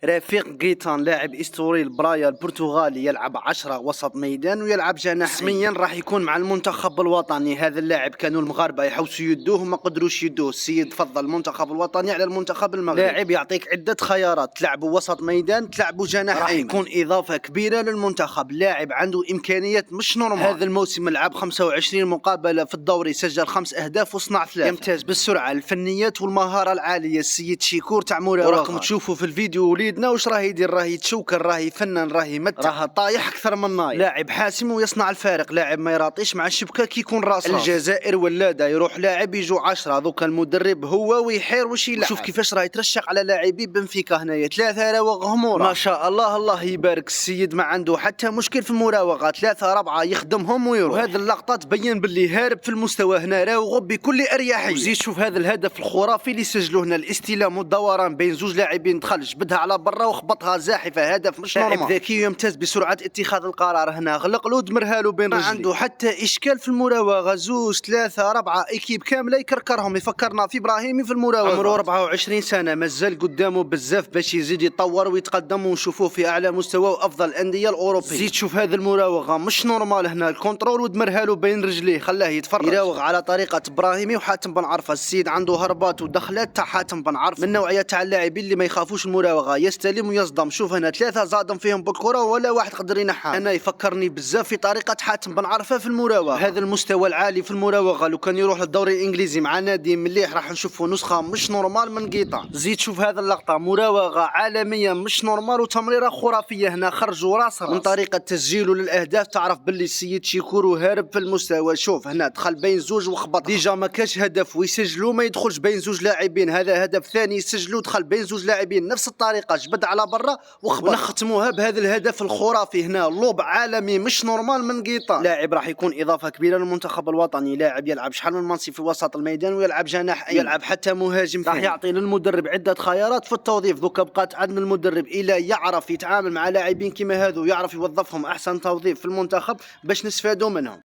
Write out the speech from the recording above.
رفيق غيتان لاعب اسطوري البرايا البرتغالي يلعب 10 وسط ميدان ويلعب جناح. رسميا راح يكون مع المنتخب الوطني. هذا اللاعب كانوا المغاربه يحوسوا يدوه وما قدروش يدوه. السيد فضل المنتخب الوطني على المنتخب المغربي. لاعب يعطيك عده خيارات، تلعبوا وسط ميدان، تلعبوا جناح. راح يكون اضافه كبيره للمنتخب. لاعب عنده امكانيات مش نورمال. هذا الموسم لعب 25 مقابله في الدوري، سجل 5 اهداف وصنع 3. يمتاز بالسرعه، الفنيات والمهاره العاليه. السيد شيكور تاع مراوغه. وراكم تشوفوا في الفيديو وليدنا واش راه يدير، راه يتشوكر، راه يفنن، راه يمتع، راه طايح اكثر من نايح. لاعب حاسم ويصنع الفارق. لاعب ما يراطيش مع الشبكه كي يكون راس. الجزائر ولاده يروح لاعب يجو 10. دوكا المدرب هو ويحير واش يلعب. شوف كيفاش راه يترشق على لاعبي بنفيكا هنايا. 3 راوغ غموره ما شاء الله. الله يبارك. السيد ما عنده حتى مشكل في المراوغه. 3 4 يخدمهم ويروح. وهذه اللقطه تبين باللي هارب في المستوى هنا، راوغ بكل اريحيه. وزيد شوف هذا الهدف الخرافي اللي سجلوه هنا، الاستلام والدوران بين زوج لاعبين، دخل جبدها على برا وخبطها زاحفه. هدف مش نورمال. لاعب ذكي يمتاز بسرعه اتخاذ القرار. هنا غلق له دمرها له بين رجليه. ما عنده حتى اشكال في المراوغه. 2 3 4 ايكيب كامله يكركرهم. يفكرنا في ابراهيمي في المراوغه. عمره 24 سنه، مازال قدامه بزاف باش يزيد يتطور ويتقدم ونشوفوه في اعلى مستوى وافضل الانديه الاوروبيه. زيد شوف هذه المراوغه مش نورمال. هنا الكونترول ودمرها له بين رجليه، خلاه يتفرج. يراوغ على طريقه ابراهيمي وحاتم بن عرفه. السيد عنده هربات ودخلات تاع حاتم بن عرفه، من نوعيه تاع اللاعبين اللي ما يخافوش المراوغه، يستلم ويصدم. شوف هنا 3 صادم فيهم بالكره ولا واحد قدر ينحى. انا يفكرني بزاف في طريقه حاتم بن عرفه في المراوغه. هذا المستوى العالي في المراوغه لو كان يروح للدوري الانجليزي مع نادي مليح راح نشوفوا نسخه مش نورمال من غيتان. زيد شوف هذا اللقطه، مراوغه عالميه مش نورمال وتمريره خرافيه. هنا خرجوا راس من طريقه تسجيله للاهداف تعرف باللي السيد شيكورو هارب في المستوى. شوف هنا دخل بين زوج وخبط. ديجا ما كاش هدف ويسجلوا ما يدخلش بين زوج لاعبين. هذا هدف ثاني يسجلوا، دخل بين زوج لاعبين نفس الطريقه، جبد على برا وخبط. ونختموها بهذا الهدف الخرافي. هنا لوب عالمي مش نورمال من غيتان. لاعب راح يكون اضافه كبيره للمنتخب الوطني. لاعب يلعب شحال من منصب في وسط الميدان ويلعب جناح، يلعب حتى مهاجم. راح يعطي للمدرب عده خيارات في التوظيف. دوكا بقات عندنا المدرب الى يعرف يتعامل مع لاعبين كما هذو، يعرف يوظفهم احسن توظيف في المنتخب باش نستفادوا منهم.